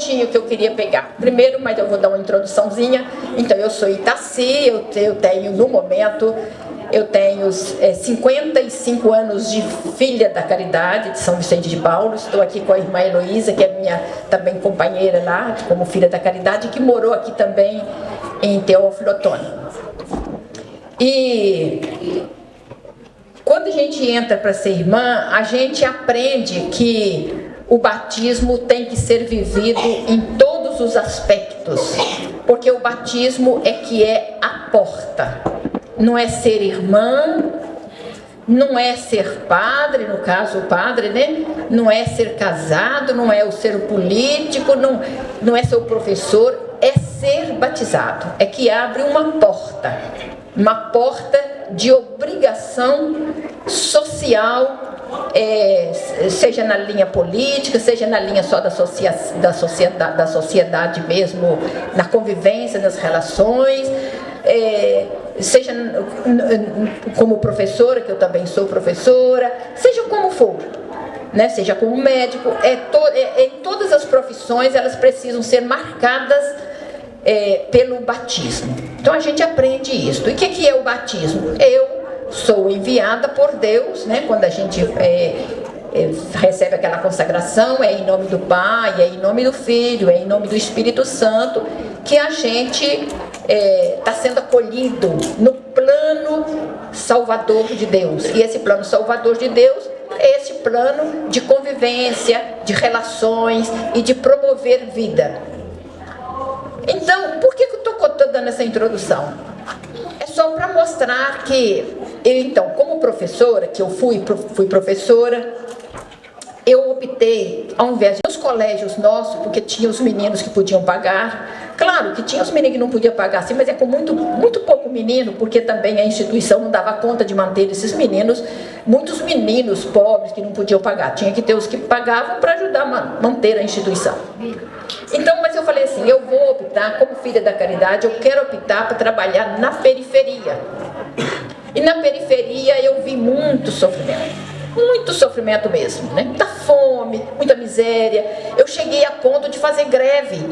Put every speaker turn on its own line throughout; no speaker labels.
pontinho que eu queria pegar. Primeiro, mas eu vou dar uma introduçãozinha. Então, eu sou Itaci, eu tenho, no momento, eu tenho 55 anos de filha da Caridade, de São Vicente de Paulo. Estou aqui com a irmã Heloísa, que é minha também companheira lá, como filha da Caridade, que morou aqui também em Teófilo Otoni. E quando a gente entra para ser irmã, a gente aprende que o batismo tem que ser vivido em todos os aspectos, porque o batismo é a porta. Não é ser irmã, não é ser padre, no caso o padre, né? Não é ser casado, não é o ser político, não é ser o professor, é ser batizado. É que abre uma porta de obrigação social, seja na linha política, seja na linha só da sociedade mesmo, na convivência, nas relações, seja como professora, que eu também sou professora, seja como for, né? Seja como médico, em todas as profissões elas precisam ser marcadas pelo batismo. Então a gente aprende isso. E o que é o batismo? Eu sou enviada por Deus, né? Quando a gente recebe aquela consagração, é em nome do Pai, é em nome do Filho, é em nome do Espírito Santo, que a gente está sendo acolhido no plano salvador de Deus. E esse plano salvador de Deus é esse plano de convivência, de relações e de promover vida. Então, por que eu estou dando essa introdução? É só para mostrar que eu, então, como professora, que eu fui professora, eu optei, ao invés de nos colégios nossos, porque tinha os meninos que podiam pagar, claro que tinha os meninos que não podiam pagar, sim, mas é com muito pouco menino, porque também a instituição não dava conta de manter esses meninos, muitos meninos pobres que não podiam pagar, tinha que ter os que pagavam para ajudar a manter a instituição. Então, mas eu falei assim, eu vou optar, como filha da Caridade, eu quero optar para trabalhar na periferia. E na periferia eu vi muito sofrimento mesmo, né? Muita fome, muita miséria. Eu cheguei a ponto de fazer greve,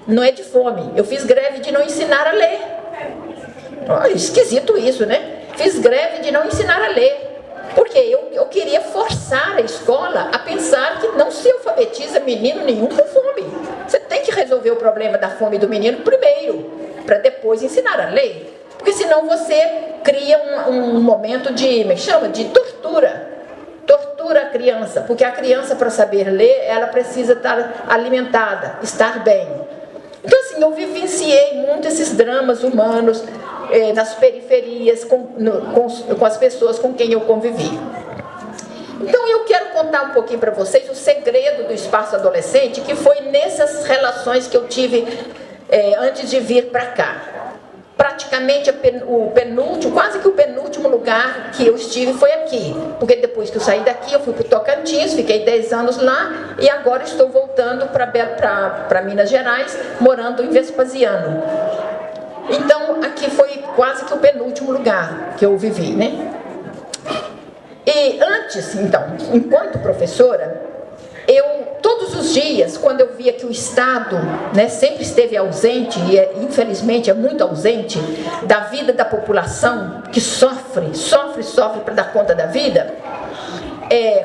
não é de fome, eu fiz greve de não ensinar a ler. Olha, esquisito isso, né? Fiz greve de não ensinar a ler. Porque eu queria forçar a escola a pensar que não se alfabetiza menino nenhum com fome. Você tem que resolver o problema da fome do menino primeiro, para depois ensinar a ler. Porque senão você cria um momento de tortura. Tortura a criança, porque a criança, para saber ler, ela precisa estar alimentada, estar bem. Então assim, eu vivenciei muito esses dramas humanos nas periferias, com as pessoas com quem eu convivi. Então eu quero contar um pouquinho para vocês o segredo do espaço adolescente, que foi nessas relações que eu tive antes de vir para cá. Praticamente quase que o penúltimo lugar que eu estive foi aqui, porque depois que eu saí daqui eu fui para o Tocantins, fiquei 10 anos lá e agora estou voltando para Minas Gerais, morando em Vespasiano. Então aqui foi quase que o penúltimo lugar que eu vivi, né? E antes, então, enquanto professora, todos os dias, quando eu via que o Estado, né, sempre esteve ausente, e infelizmente é muito ausente, da vida da população, que sofre para dar conta da vida,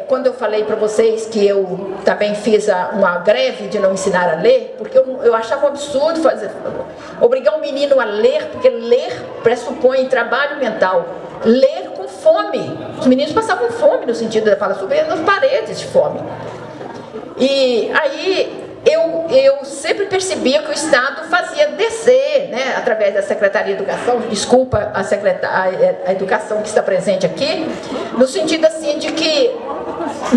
quando eu falei para vocês que eu também fiz uma greve de não ensinar a ler, porque eu achava um absurdo obrigar um menino a ler, porque ler pressupõe trabalho mental, ler com fome. Os meninos passavam fome, no sentido da fala, subindo nas paredes de fome. E aí eu sempre percebia que o Estado fazia descer, né, através da Secretaria de Educação, desculpa a educação que está presente aqui, no sentido assim de que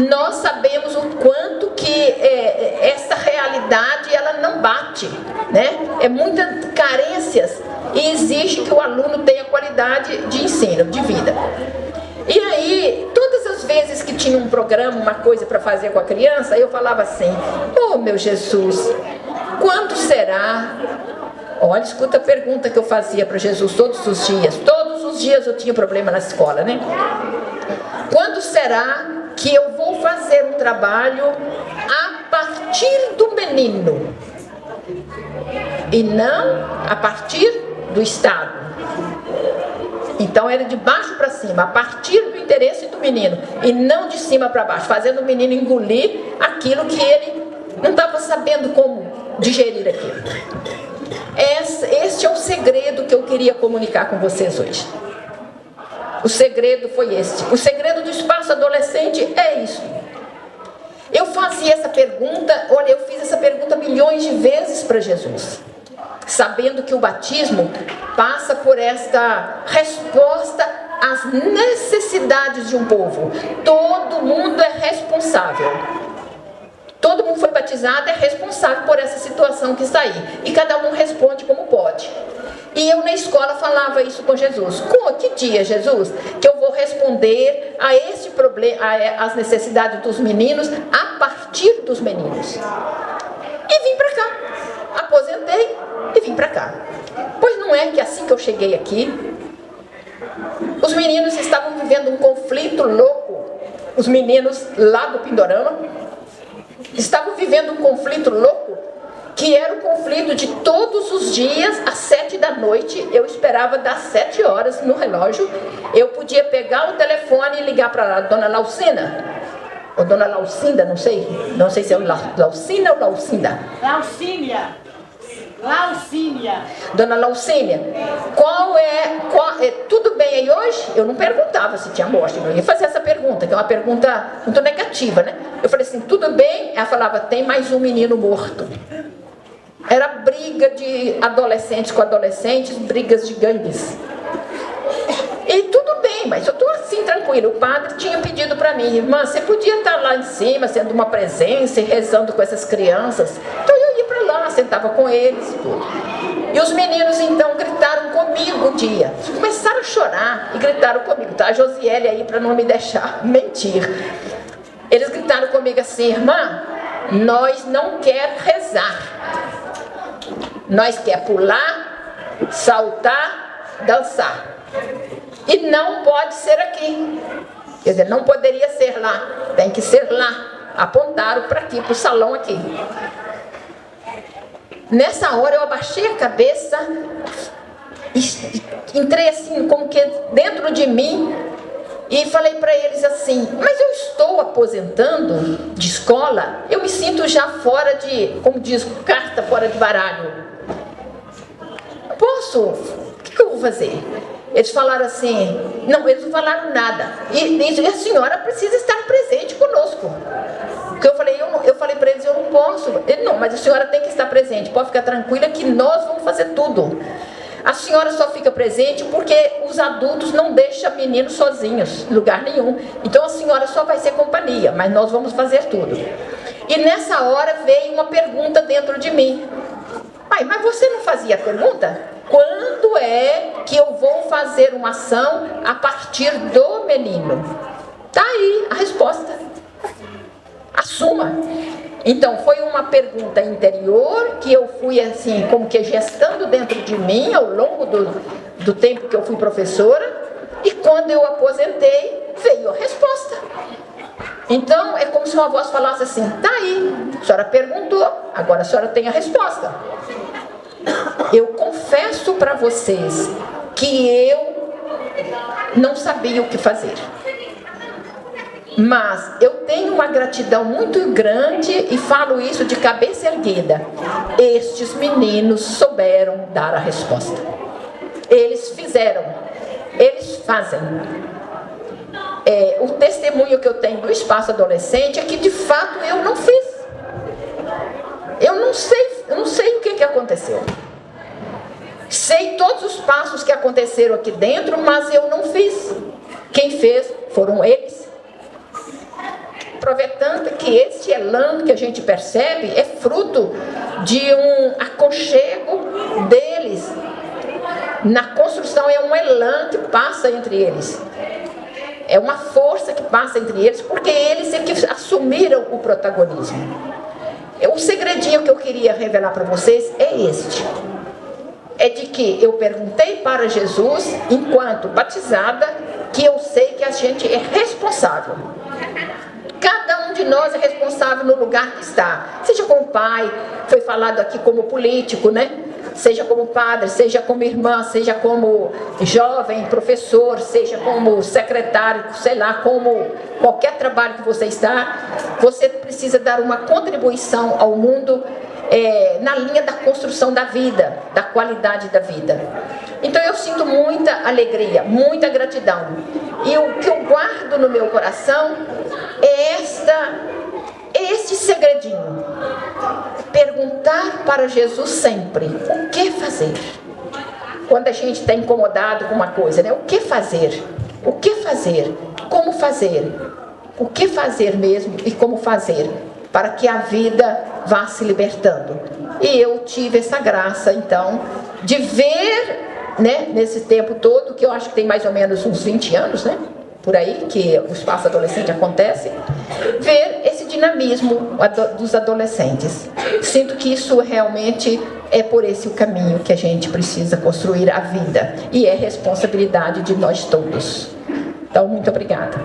nós sabemos o quanto que essa realidade ela não bate, né? É muitas carências e exige que o aluno tenha qualidade de ensino, de vida. E aí, todas as vezes que tinha um programa, uma coisa para fazer com a criança, eu falava assim, oh meu Jesus, quando será? Olha, escuta a pergunta que eu fazia para Jesus todos os dias. Todos os dias eu tinha problema na escola, né? Quando será que eu vou fazer um trabalho a partir partir do menino e não a partir do Estado. Então era de baixo para cima, a partir do interesse do menino e não de cima para baixo, fazendo o menino engolir aquilo que ele não estava sabendo como digerir aquilo. Este é o segredo que eu queria comunicar com vocês hoje. O segredo foi este. O segredo do espaço adolescente é isso. Eu fazia essa pergunta, olha, eu fiz essa pergunta milhões de vezes para Jesus, sabendo que o batismo passa por esta resposta às necessidades de um povo. Todo mundo é responsável. Todo mundo foi batizado, é responsável por essa situação que está aí. E cada um responde como pode. E eu na escola falava isso com Jesus. Que dia, Jesus, que eu vou responder a este problema, às necessidades dos meninos, a partir dos meninos? E vim para cá. Aposentei e vim para cá. Pois não é que assim que eu cheguei aqui, os meninos estavam vivendo um conflito louco. Os meninos lá do Pindorama estavam vivendo um conflito louco, que era o conflito de todos os dias, às 7 da noite, eu esperava das 7 horas no relógio, eu podia pegar o telefone e ligar para a dona Laucina, ou dona Laucinda, não sei se é Laucina ou Laucinda. Laucínia. Dona Laucínia, tudo bem aí hoje? Eu não perguntava se tinha morte, eu ia fazer essa pergunta, que é uma pergunta muito negativa, né? Eu falei assim, tudo bem? Ela falava, tem mais um menino morto. Era briga de adolescentes com adolescentes, brigas de gangues. E tudo bem, mas eu estou assim, tranquila. O padre tinha pedido para mim, irmã, você podia estar lá em cima, sendo uma presença e rezando com essas crianças. Então eu ia para lá, sentava com eles e tudo. E os meninos então gritaram comigo um dia. Começaram a chorar e gritaram comigo. Tá a Josiele aí para não me deixar mentir. Eles gritaram comigo assim, irmã, nós não quer rezar. Nós quer pular, saltar, dançar. E não pode ser aqui. Quer dizer, não poderia ser lá. Tem que ser lá. Apontaram para aqui, para o salão aqui. Nessa hora eu abaixei a cabeça, entrei assim, como que dentro de mim, e falei para eles assim, mas eu estou aposentando de escola, eu me sinto já fora de, como diz, carta fora de baralho. Posso? O que eu vou fazer? Eles falaram assim, não, eles não falaram nada. E a senhora precisa estar presente conosco. Porque eu falei para eles, eu não posso. Ele, não, mas a senhora tem que estar presente. Pode ficar tranquila que nós vamos fazer tudo. A senhora só fica presente porque os adultos não deixam meninos sozinhos, em lugar nenhum. Então a senhora só vai ser companhia, mas nós vamos fazer tudo. E nessa hora veio uma pergunta dentro de mim. Pai, mas você não fazia a pergunta? Quando é que eu vou fazer uma ação a partir do menino? Tá aí a resposta. Assuma. Então foi uma pergunta interior que eu fui assim, como que gestando dentro de mim ao longo do tempo que eu fui professora, e quando eu aposentei, veio a resposta. Então é como se uma voz falasse assim, tá aí, a senhora perguntou, agora a senhora tem a resposta. Eu confesso para vocês que eu não sabia o que fazer. Mas eu tenho uma gratidão muito grande e falo isso de cabeça erguida. Estes meninos souberam dar a resposta. Eles fizeram, eles fazem. O testemunho que eu tenho do espaço adolescente é que de fato eu não fiz. Eu não sei o que aconteceu. Sei todos os passos que aconteceram aqui dentro, mas eu não fiz. Quem fez foram eles. Aproveitando que este elan que a gente percebe é fruto de um aconchego deles. Na construção é um elan que passa entre eles. É uma força que passa entre eles, porque eles é que assumiram o protagonismo. O segredinho que eu queria revelar para vocês é este. É de que eu perguntei para Jesus, enquanto batizada, que eu sei que a gente é responsável. Cada um de nós é responsável no lugar que está. Seja como pai, foi falado aqui como político, né? Seja como padre, seja como irmã, seja como jovem, professor, seja como secretário, sei lá, como qualquer trabalho que você está, você precisa dar uma contribuição ao mundo na linha da construção da vida, da qualidade da vida. Então eu sinto muita alegria, muita gratidão. E o que eu guardo no meu coração é este segredinho. Perguntar para Jesus sempre, o que fazer? Quando a gente está incomodado com uma coisa, né? O que fazer? O que fazer? Como fazer? O que fazer mesmo e como fazer? Para que a vida vá se libertando. E eu tive essa graça, então, de ver, né, nesse tempo todo, que eu acho que tem mais ou menos uns 20 anos, né? Por aí, que o espaço adolescente acontece, ver esse dinamismo dos adolescentes. Sinto que isso realmente é por esse o caminho que a gente precisa construir a vida. E é responsabilidade de nós todos. Então, muito obrigada.